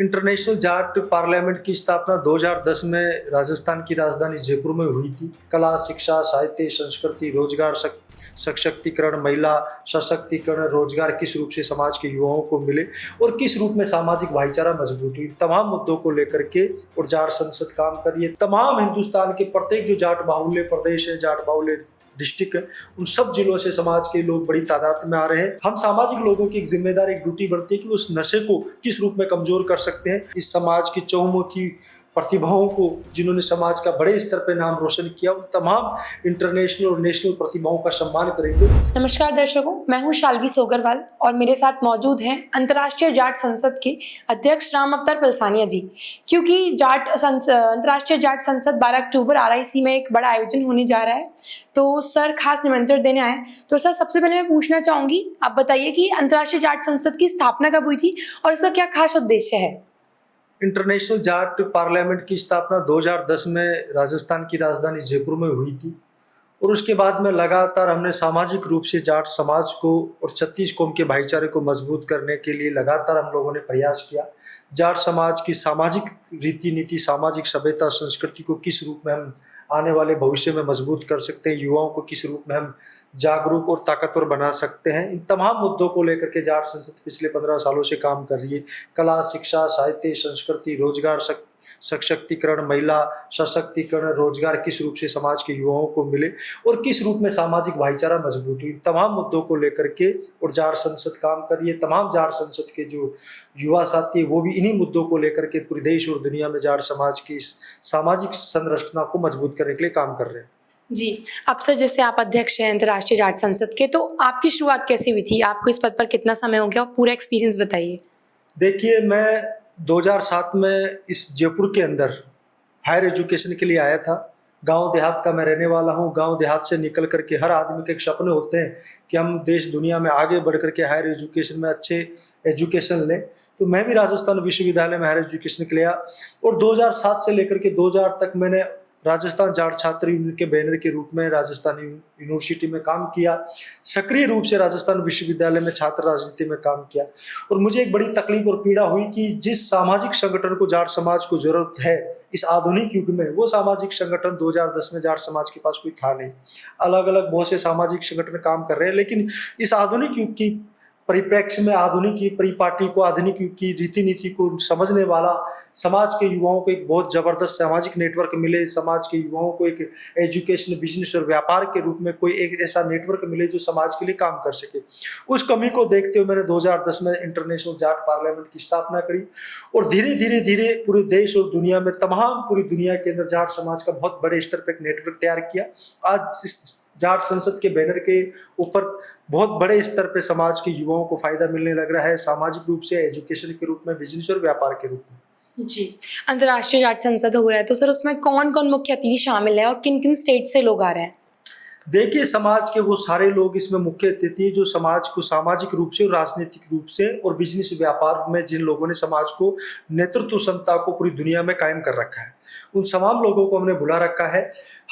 International Jat parliament की स्थापना 2010 में राजस्थान की राजधानी जयपुर में हुई थी। कला, शिक्षा, साहित्य, संस्कृति, रोजगार, सशक्तिकरण, महिला सशक्तिकरण, रोजगार किस रूप से समाज के युवाओं को मिले और किस रूप में सामाजिक भाईचारा मजबूत हुई, तमाम मुद्दों को लेकर के और जाट संसद काम कर रही है। तमाम हिंदुस्तान के प्रत्येक जो जाट बाहुल्य प्रदेश है, जाट बाहुल्य डिस्ट्रिक्ट है, उन सब जिलों से समाज के लोग बड़ी तादाद में आ रहे हैं। हम सामाजिक लोगों की एक जिम्मेदार, एक ड्यूटी बनती है कि उस नशे को किस रूप में कमजोर कर सकते हैं। इस समाज की चहुमुखी प्रतिभाओं को, जिन्होंने समाज का बड़े स्तर पर नाम रोशन किया, उन तमाम इंटरनेशनल और नेशनल प्रतिभाओं का सम्मान करेंगे। नमस्कार दर्शकों, मैं हूं शाल्वी सोगरवाल और मेरे साथ मौजूद हैं अंतर्राष्ट्रीय जाट संसद के अध्यक्ष राम अवतार पलसानिया जी। क्योंकि अंतर्राष्ट्रीय जाट संसद 12 अक्टूबर RIC में एक बड़ा आयोजन होने जा रहा है, तो सर खास निमंत्रण देने आए। तो सर, सबसे पहले मैं पूछना चाहूंगी, आप बताइए कि अंतर्राष्ट्रीय जाट संसद की स्थापना कब हुई थी और इसका क्या खास उद्देश्य है। इंटरनेशनल जाट पार्लियामेंट की स्थापना 2010 में राजस्थान की राजधानी जयपुर में हुई थी और उसके बाद में लगातार हमने सामाजिक रूप से जाट समाज को और 36 कौम के भाईचारे को मजबूत करने के लिए लगातार हम लोगों ने प्रयास किया। जाट समाज की सामाजिक रीति नीति, सामाजिक सभ्यता, संस्कृति को किस रूप में हम आने वाले भविष्य में मजबूत कर सकते हैं, युवाओं को किस रूप में हम जागरूक और ताकतवर बना सकते हैं, इन तमाम मुद्दों को लेकर के जाट संसद पिछले 15 सालों से काम कर रही है। कला, शिक्षा, साहित्य, संस्कृति, रोजगार, सशक्तिकरण, महिला सशक्तिकरण, रोजगार किस रूप से समाज के युवाओं को मिले और किस रूप में सामाजिक भाईचारा मजबूत हुई, तमाम मुद्दों को लेकर के और जाट संसद काम कर रही है। तमाम जाट संसद के जो युवा साथी है, वो भी इन्हीं मुद्दों को लेकर के पूरे देश और दुनिया में जाट समाज की सामाजिक संरचना को मजबूत करने के लिए काम कर रहे हैं। जी, अब सर, जैसे आप अध्यक्ष हैं अंतर्राष्ट्रीय जाट संसद के, तो आपकी शुरुआत कैसे हुई थी? आपको इस पद पर कितना समय हो गया और पूरा एक्सपीरियंस बताइए। देखिए, मैं 2007 में इस जयपुर के अंदर हायर एजुकेशन के लिए आया था। गांव देहात का मैं रहने वाला हूं। गांव देहात से निकल करके हर आदमी के एक सपने होते हैं कि हम देश दुनिया में आगे बढ़ करके हायर एजुकेशन में अच्छे एजुकेशन लें। तो मैं भी राजस्थान विश्वविद्यालय में हायर एजुकेशन के लिए आया और 2007 से लेकर के 2008 तक मैंने राजस्थान जाट छात्र यूनियन के बैनर के रूप में राजस्थान यूनिवर्सिटी में काम किया। सक्रिय रूप से राजस्थान विश्वविद्यालय में छात्र राजनीति में काम किया और मुझे एक बड़ी तकलीफ और पीड़ा हुई कि जिस सामाजिक संगठन को जाट समाज को जरूरत है इस आधुनिक युग में, वो सामाजिक संगठन 2010 में जाट समाज के पास कोई था नहीं। अलग अलग बहुत से सामाजिक संगठन काम कर रहे हैं, लेकिन इस आधुनिक युग की परिप्रेक्ष्य में, आधुनिक की परिपाटी को, आधुनिक युग की रीति नीति को समझने वाला समाज के युवाओं को एक बहुत जबरदस्त सामाजिक नेटवर्क मिले, समाज के युवाओं को एक एजुकेशन, बिजनेस और व्यापार के रूप में कोई एक ऐसा नेटवर्क मिले जो समाज के लिए काम कर सके। उस कमी को देखते हुए मैंने 2010 में इंटरनेशनल जाट पार्लियामेंट की स्थापना करी और धीरे धीरे धीरे पूरे देश और दुनिया में, तमाम पूरी दुनिया के अंदर जाट समाज का बहुत बड़े स्तर पर एक नेटवर्क तैयार किया। आज इस जाट संसद के बैनर के ऊपर बहुत बड़े स्तर पे समाज के युवाओं को फायदा मिलने लग रहा है, सामाजिक रूप से, एजुकेशन के रूप में, बिजनेस और व्यापार के रूप में। जी, अंतर्राष्ट्रीय जाट संसद हो रहा है, तो सर उसमें कौन कौन मुख्य अतिथि शामिल है और किन किन स्टेट से लोग आ रहे हैं? देखिए, समाज के वो सारे लोग इसमें मुख्य अतिथि जो समाज को सामाजिक रूप से और राजनीतिक रूप से और बिजनेस व्यापार में जिन लोगों ने समाज को नेतृत्व क्षमता को पूरी दुनिया में कायम कर रखा है, उन तमाम लोगों को हमने बुला रखा है।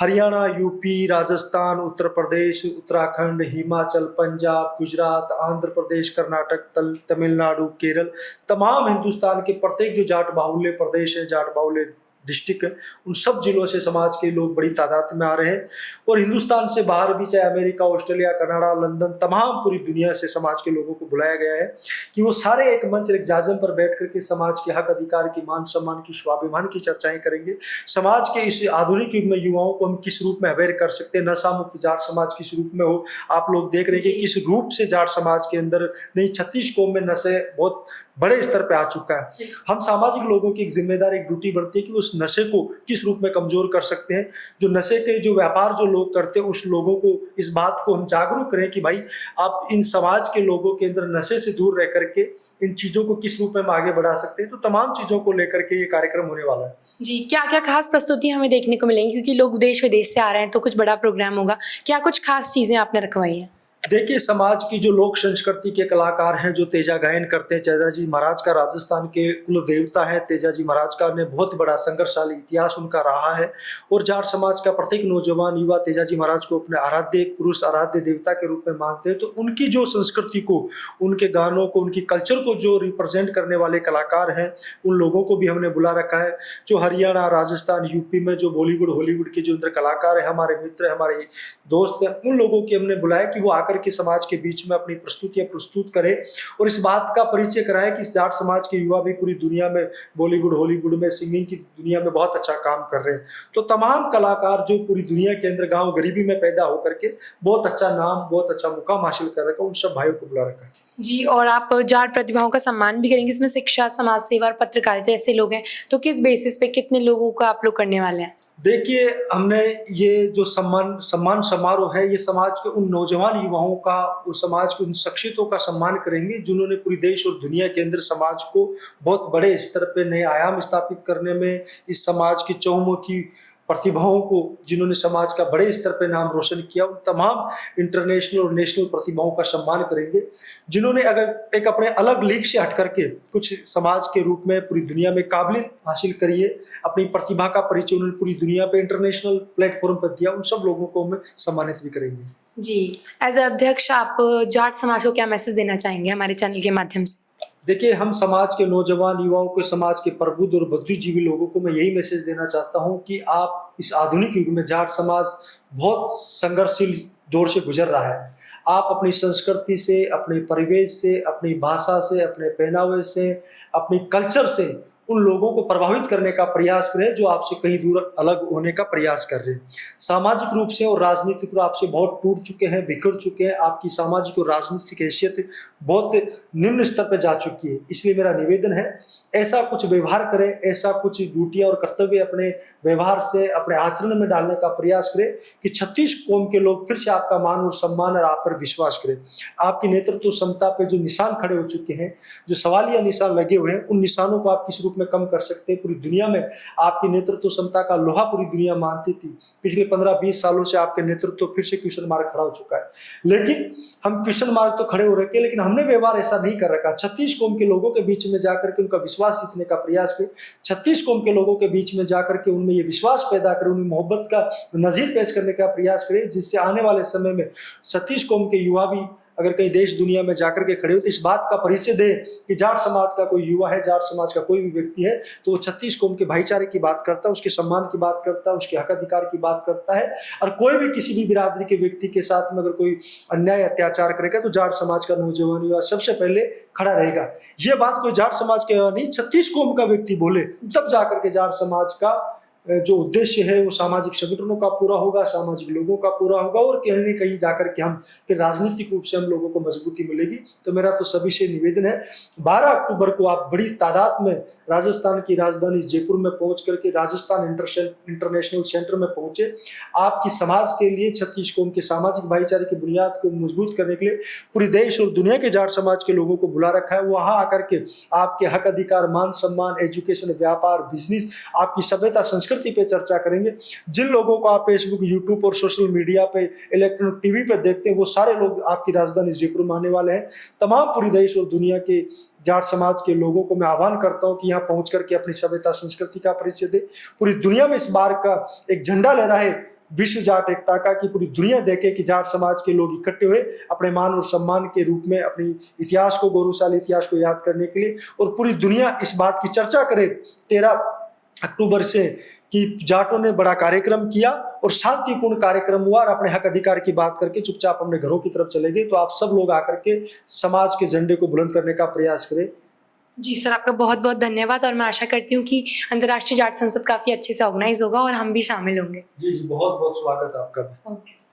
हरियाणा, यूपी, राजस्थान, उत्तर प्रदेश, उत्तराखंड, हिमाचल, पंजाब, गुजरात, आंध्र प्रदेश, कर्नाटक, तमिलनाडु, केरल, तमाम हिंदुस्तान के प्रत्येक जो जाट बाहुल्य प्रदेश है, जाट बाहुल्य डिस्ट्रिक्ट है, उन सब जिलों से समाज के लोग बड़ी तादाद में आ रहे हैं और हिंदुस्तान से बाहर भी, चाहे अमेरिका, ऑस्ट्रेलिया, कनाडा, लंदन, तमाम पूरी दुनिया से समाज के लोगों को बुलाया गया है कि वो सारे एक मंच, एक जाजम पर बैठ करके समाज के हक अधिकार की, मान सम्मान की, स्वाभिमान की चर्चाएं करेंगे। समाज के इस आधुनिक युग में युवाओं को हम किस रूप में अवेयर कर सकते हैं, नशा मुक्त जाट समाज किस रूप में हो। आप लोग देख रहे हैं कि किस रूप से जाट समाज के अंदर नहीं 36 कौम में नशे बहुत बड़े स्तर पे आ चुका है। हम सामाजिक लोगों की एक जिम्मेदार, एक ड्यूटी बनती है कि उस नशे को किस रूप में कमजोर कर सकते हैं। जो नशे के जो व्यापार जो लोग करते हैं, उस लोगों को, इस बात को हम जागरूक करें कि भाई आप इन समाज के लोगों के अंदर नशे से दूर रह करके इन चीजों को किस रूप में हम आगे बढ़ा सकते हैं। तो तमाम चीजों को लेकर के ये कार्यक्रम होने वाला है। जी, क्या क्या खास प्रस्तुति हमें देखने को मिलेंगी, क्योंकि लोग देश विदेश से आ रहे हैं तो कुछ बड़ा प्रोग्राम होगा, क्या कुछ खास चीजें आपने रखवाई हैं? देखिए, समाज की जो लोक संस्कृति के कलाकार हैं, जो तेजा गायन करते हैं, तेजा जी महाराज का राजस्थान के कुल देवता है। तेजा जी महाराज का ने बहुत बड़ा संघर्षशाली इतिहास उनका रहा है और जाट समाज का प्रत्येक नौजवान युवा तेजा जी महाराज को अपने आराध्य पुरुष, आराध्य देवता के रूप में मानते हैं। तो उनकी जो संस्कृति को, उनके गानों को, उनकी कल्चर को जो रिप्रेजेंट करने वाले कलाकार हैं, उन लोगों को भी हमने बुला रखा है। जो हरियाणा, राजस्थान, यूपी में जो बॉलीवुड, हॉलीवुड के जो अंदर कलाकार हैं, हमारे मित्र, हमारे दोस्त हैं, उन लोगों की हमने बुलाया कि वो आकर के समाज के बीच में अपनी प्रस्तुतियां प्रस्तुत करें और इस बात का परिचय कराएं कि इस जाट समाज के युवा भी पूरी दुनिया में, बॉलीवुड, हॉलीवुड में, सिंगिंग की दुनिया में बहुत अच्छा काम कर रहे हैं। तो तमाम कलाकार जो पूरी दुनिया के अंदर गांव गरीबी में पैदा होकर के बहुत अच्छा नाम, बहुत अच्छा मुकाम हासिल कर रखा है, उन सब भाइयों को बुला रखा है। जी, और आप जाट प्रतिभाओं का सम्मान भी करेंगे, इसमें शिक्षा, समाज सेवा और पत्रकारिता ऐसे लोग हैं, तो किस बेसिस पे कितने लोगों का आप लोग करने वाले हैं? देखिए, हमने ये जो सम्मान समारोह है, ये समाज के उन नौजवान युवाओं का, उस समाज के उन शख्सियतों का सम्मान करेंगे जिन्होंने पूरी देश और दुनिया के अंदर समाज को बहुत बड़े स्तर पे नए आयाम स्थापित करने में, इस समाज की चहुमुखी प्रतिभाओं को, जिन्होंने समाज का बड़े स्तर पे नाम रोशन किया, उन तमाम इंटरनेशनल और नेशनल प्रतिभाओं का सम्मान करेंगे जिन्होंने अगर एक अपने अलग लीग से हट करके कुछ समाज के रूप में पूरी दुनिया में काबिलियत हासिल करी है, अपनी प्रतिभा का परिचय उन्होंने पूरी दुनिया पे इंटरनेशनल प्लेटफॉर्म पर दिया, उन सब लोगों को हम सम्मानित भी करेंगे। जी, एज अ अध्यक्ष आप जाट समाज को क्या मैसेज देना चाहेंगे हमारे चैनल के माध्यम से? देखिए, हम समाज के नौजवान युवाओं को, समाज के प्रबुद्ध और बुद्धिजीवी लोगों को मैं यही मैसेज देना चाहता हूं कि आप इस आधुनिक युग में, जाट समाज बहुत संघर्षशील दौर से गुजर रहा है। आप अपनी संस्कृति से, अपने परिवेश से, अपनी भाषा से, अपने पहनावे से, अपनी कल्चर से उन लोगों को प्रभावित करने का प्रयास करें जो आपसे कहीं दूर अलग होने का प्रयास कर रहे हैं। सामाजिक रूप से और राजनीतिक रूप से बहुत टूट चुके हैं, बिखर चुके हैं, आपकी सामाजिक और राजनीतिक हैसियत बहुत निम्न स्तर पर जा चुकी है। इसलिए मेरा निवेदन है, ऐसा कुछ व्यवहार करें, ऐसा कुछ ड्यूटियां और कर्तव्य अपने व्यवहार से, अपने आचरण में डालने का प्रयास करें कि 36 कौम के लोग फिर से आपका मान और सम्मान और आप पर विश्वास करें। आपकी नेतृत्व क्षमता पे जो निशान खड़े हो चुके हैं, जो सवालिया निशान लगे हुए हैं, उन निशानों को आप किस रूप में कम कर सकते हैं। पूरी दुनिया में आपकी नेतृत्व क्षमता का लोहा पूरी दुनिया मानती थी। पिछले 15-20 सालों से आपके नेतृत्व फिर से क्वेश्चन मार्क खड़ा हो चुका है, लेकिन हम क्वेश्चन मार्क तो खड़े हो रखे हैं, लेकिन हमने व्यवहार ऐसा नहीं कर रखा। 36 कौम के लोगों के बीच में जाकर के उनका विश्वास जीतने का प्रयास करें, 36 कौम के लोगों के बीच में जाकर के उनमें ये विश्वास पैदा करें, उन्हें मोहब्बत का नजीर पेश करने का प्रयास करें, जिससे आने वाले समय में 36 कौम के युवा भी अगर कहीं देश दुनिया में जाकर के खड़े हो तो इस बात का परिचय दे कि जाट समाज का कोई युवा है, जाट समाज का कोई भी व्यक्ति है तो वो 36 कौम के भाईचारे की बात करता है, उसके सम्मान की बात करता है, उसके हक अधिकार की बात करता है। और कोई भी किसी भी बिरादरी के व्यक्ति के साथ में अगर कोई अन्याय अत्याचार करेगा तो जाट समाज का नौजवान युवा सबसे पहले खड़ा रहेगा। ये बात कोई जाट समाज के नहीं, 36 कौम का व्यक्ति बोले तब जाकर के जाट समाज का जो उद्देश्य है वो सामाजिक संगठनों का पूरा होगा, सामाजिक लोगों का पूरा होगा और कहीं न कहीं जाकर के हम फिर राजनीतिक रूप से हम लोगों को मजबूती मिलेगी। तो मेरा तो सभी से निवेदन है, 12 अक्टूबर को आप बड़ी तादाद में राजस्थान की राजधानी जयपुर में पहुंच करके राजस्थान इंटरनेशनल सेंटर में पहुंचे। आपकी समाज के लिए 36 कौम के सामाजिक भाईचारे की बुनियाद को मजबूत करने के लिए पूरे देश और दुनिया के जाट समाज के लोगों को बुला रखा है। वहां आकर के आपके हक अधिकार, मान सम्मान, एजुकेशन, व्यापार, बिजनेस, आपकी सभ्यता, संस्कृति पे चर्चा करेंगे। जिन लोगों को आप फेसबुक, यूट्यूब और सोशल मीडिया पे, इलेक्ट्रॉनिक टीवी पे देखते हैं वो सारे लोग आपकी राजधानी जयपुर में आने वाले हैं। तमाम पूरी देश और दुनिया के जाट समाज के लोगों को मैं आह्वान करता हूं कि यहाँ पहुंच करके अपनी सभ्यता, संस्कृति का परिचय दे। पूरी दुनिया में इस बार का एक झंडा लहराए विश्व जाट एकता का, कि पूरी दुनिया देखे कि जाट समाज के लोग इकट्ठे हुए अपने मान और सम्मान के रूप में अपनी इतिहास को, गौरवशाली इतिहास को याद करने के लिए, और पूरी दुनिया इस बात की चर्चा करे 13 अक्टूबर से कि जाटों ने बड़ा कार्यक्रम किया और शांतिपूर्ण कार्यक्रम हुआ और अपने हक अधिकार की बात करके चुपचाप अपने घरों की तरफ चले गए। तो आप सब लोग आकर के समाज के झंडे को बुलंद करने का प्रयास करें। जी सर, आपका बहुत बहुत धन्यवाद और मैं आशा करती हूँ कि अंतर्राष्ट्रीय जाट संसद काफ़ी अच्छे से ऑर्गेनाइज होगा और हम भी शामिल होंगे। जी जी, बहुत बहुत स्वागत है आपका भी। ओके।